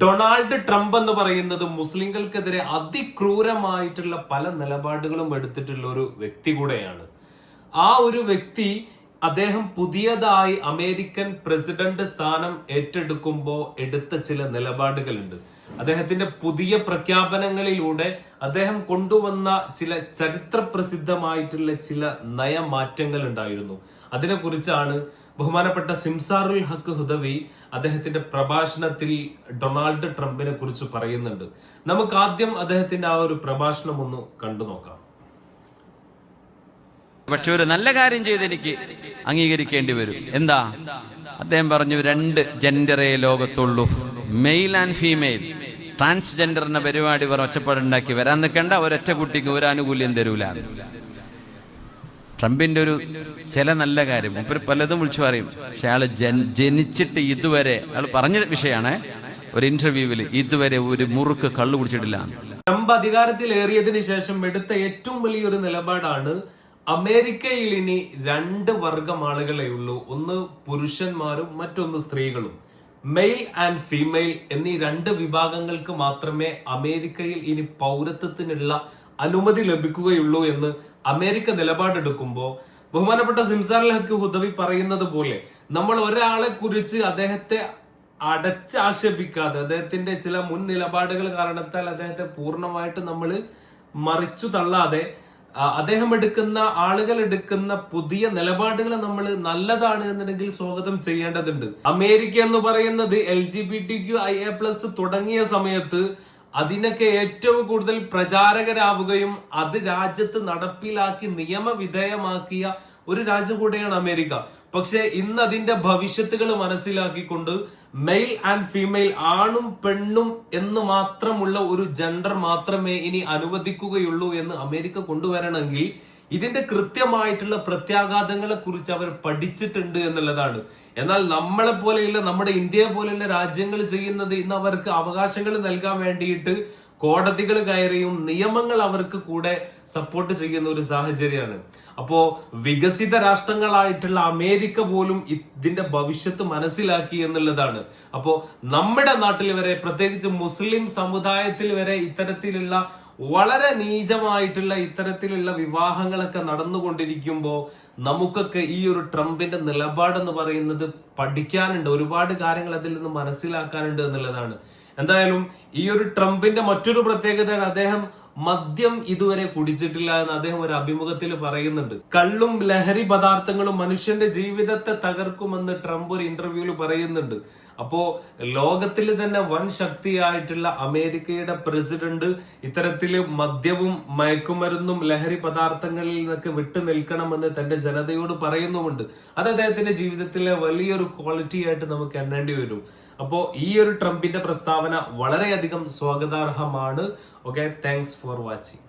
Donald Trump എന്ന് പറയുന്നത് മുസ്ലിങ്ങൾക്കെതിരെ അതിക്രൂരമായിട്ടുള്ള പല നിലപാടുകളും എടുത്തിട്ടുള്ള ഒരു വ്യക്തി കൂടെയാണ്. ആ ഒരു വ്യക്തി അദ്ദേഹം പുതിയതായി അമേരിക്കൻ പ്രസിഡന്റ് സ്ഥാനം ഏറ്റെടുക്കുമ്പോൾ എടുത്ത ചില നിലപാടുകളുണ്ട്. അദ്ദേഹത്തിന്റെ പുതിയ പ്രഖ്യാപനങ്ങളിലൂടെ അദ്ദേഹം കൊണ്ടുവന്ന ചില ചരിത്ര പ്രസിദ്ധമായിട്ടുള്ള ചില നയമാറ്റങ്ങൾ ഉണ്ടായിരുന്നു. അതിനെക്കുറിച്ചാണ് ബഹുമാനപ്പെട്ട സിംസാറുൽ ഹക്ക് ഹുദവി അദ്ദേഹത്തിന്റെ പ്രഭാഷണത്തിൽ ഡൊണാൾഡ് ട്രംപിനെ കുറിച്ച് പറയുന്നുണ്ട്. നമുക്ക് ആദ്യം അദ്ദേഹത്തിന്റെ ആ ഒരു പ്രഭാഷണം ഒന്ന് കണ്ടു നോക്കാം. പക്ഷെ ഒരു നല്ല കാര്യം ചെയ്ത് എനിക്ക് അംഗീകരിക്കേണ്ടി വരും. എന്താ? അദ്ദേഹം പറഞ്ഞു, 2 ജെൻഡറേ ലോകത്തുള്ളൂ, മെയിൽ ആൻഡ് ഫീമെയിൽ. ട്രാൻസ്ജെൻഡറിന്റെ പരിപാടി ഒച്ചപ്പാടുണ്ടാക്കി വരാൻ നിൽക്കേണ്ട, ഒരൊറ്റ കുട്ടിക്ക് ഒരു ആനുകൂല്യം തരൂല. ട്രംപിന്റെ ഒരു ചില നല്ല കാര്യം പലതും വിളിച്ചു പറയും. പക്ഷെ അയാൾ ജനിച്ചിട്ട് ഇതുവരെ അയാൾ പറഞ്ഞ വിഷയമാണ്, ഒരു ഇന്റർവ്യൂവിൽ ഇതുവരെ ഒരു മുറുക്ക് കള്ളു കുടിച്ചിട്ടില്ല. ട്രംപ് അധികാരത്തിൽ ഏറിയതിനു ശേഷം എടുത്ത ഏറ്റവും വലിയൊരു നിലപാടാണ് അമേരിക്കയിൽ ഇനി 2 വർഗം ആളുകളെ ഉള്ളൂ. ഒന്ന് പുരുഷന്മാരും മറ്റൊന്ന് സ്ത്രീകളും. മെയിൽ ആൻഡ് ഫീമെയിൽ എന്നീ 2 വിഭാഗങ്ങൾക്ക് മാത്രമേ അമേരിക്കയിൽ ഇനി പൗരത്വത്തിനുള്ള അനുമതി ലഭിക്കുകയുള്ളൂ എന്ന് അമേരിക്ക നിലപാടെടുക്കുമ്പോൾ ബഹുമാനപ്പെട്ട സിംസാറുൽ ഹക്ക് ഹുദവി പറയുന്നത് പോലെ നമ്മൾ ഒരാളെ കുറിച്ച് അദ്ദേഹത്തെ ആക്ഷേപിക്കാതെ, അദ്ദേഹത്തിന്റെ ചില മുൻ നിലപാടുകൾ കാരണത്താൽ അദ്ദേഹത്തെ പൂർണ്ണമായിട്ട് നമ്മൾ മറിച്ചു തള്ളാതെ, അദ്ദേഹം ആളുകൾ എടുക്കുന്ന പുതിയ നിലപാടുകൾ നമ്മൾ നല്ലതാണ് എന്നുണ്ടെങ്കിൽ സ്വാഗതം ചെയ്യേണ്ടതുണ്ട്. അമേരിക്ക എന്ന് പറയുന്നത് LGBTQIA+ തുടങ്ങിയ സമയത്ത് അതിനൊക്കെ ഏറ്റവും കൂടുതൽ പ്രചാരകരാവുകയും അത് രാജ്യത്ത് നടപ്പിലാക്കി നിയമവിധേയമാക്കിയ ഒരു രാജ്യം കൂടെയാണ് അമേരിക്ക. പക്ഷെ ഇന്ന് അതിന്റെ ഭവിഷ്യത്തുകൾ മനസ്സിലാക്കിക്കൊണ്ട് മെയിൽ ആൻഡ് ഫീമെയിൽ, ആണും പെണ്ണും എന്ന് മാത്രമുള്ള ഒരു ജെൻഡർ മാത്രമേ ഇനി അനുവദിക്കുകയുള്ളൂ എന്ന് അമേരിക്ക കൊണ്ടുവരണമെങ്കിൽ ഇതിന്റെ കൃത്യമായിട്ടുള്ള പ്രത്യാഘാതങ്ങളെ കുറിച്ച് അവർ പഠിച്ചിട്ടുണ്ട് എന്നുള്ളതാണ്. എന്നാൽ നമ്മളെ പോലെയുള്ള, നമ്മുടെ ഇന്ത്യയെ പോലെയുള്ള രാജ്യങ്ങൾ ചെയ്യുന്നത് ഇന്ന് അവർക്ക് അവകാശങ്ങൾ നൽകാൻ വേണ്ടിയിട്ട് കോടതികൾ കയറിയും നിയമങ്ങൾ അവർക്ക് കൂടെ സപ്പോർട്ട് ചെയ്യുന്ന ഒരു സാഹചര്യമാണ്. അപ്പോ വികസിത രാഷ്ട്രങ്ങളായിട്ടുള്ള അമേരിക്ക പോലും ഇതിന്റെ ഭവിഷ്യത്ത് മനസ്സിലാക്കി എന്നുള്ളതാണ്. അപ്പോ നമ്മുടെ നാട്ടിൽ വരെ, പ്രത്യേകിച്ച് മുസ്ലിം സമുദായത്തിൽ വരെ ഇത്തരത്തിലുള്ള വളരെ നീചമായിട്ടുള്ള ഇത്തരത്തിലുള്ള വിവാഹങ്ങളൊക്കെ നടന്നുകൊണ്ടിരിക്കുമ്പോൾ നമുക്കൊക്കെ ഈ ഒരു ട്രംപിന്റെ നിലപാടെന്ന് പറയുന്നത് പഠിക്കാനുണ്ട്. ഒരുപാട് കാര്യങ്ങൾ അതിൽ നിന്ന് മനസ്സിലാക്കാനുണ്ട് എന്നുള്ളതാണ്. എന്തായാലും ഈ ഒരു ട്രംപിന്റെ മറ്റൊരു പ്രത്യേകത, അദ്ദേഹം മദ്യം ഇതുവരെ കുടിച്ചിട്ടില്ല എന്ന് അദ്ദേഹം ഒരു അഭിമുഖത്തിൽ പറയുന്നുണ്ട്. കള്ളും ലഹരി പദാർത്ഥങ്ങളും മനുഷ്യന്റെ ജീവിതത്തെ തകർക്കുമെന്ന് ട്രംപ് ഒരു ഇന്റർവ്യൂവിൽ പറയുന്നുണ്ട്. അപ്പോ ലോകത്തിൽ തന്നെ വൻ ശക്തിയായിട്ടുള്ള അമേരിക്കയുടെ പ്രസിഡന്റ് ഇത്തരത്തില് മദ്യവും മയക്കുമരുന്നും ലഹരി പദാർത്ഥങ്ങളിൽ നിന്നൊക്കെ വിട്ടു നിൽക്കണമെന്ന് തന്റെ ജനതയോട് പറയുന്നുമുണ്ട്. അത് അദ്ദേഹത്തിന്റെ ജീവിതത്തിലെ വലിയൊരു ക്വാളിറ്റി ആയിട്ട് നമുക്ക് എണ്ണേണ്ടി വരും. അപ്പോ ഈ ഒരു ട്രംപിന്റെ പ്രസ്താവന വളരെയധികം സ്വാഗതാർഹമാണ്. Okay, thanks for watching.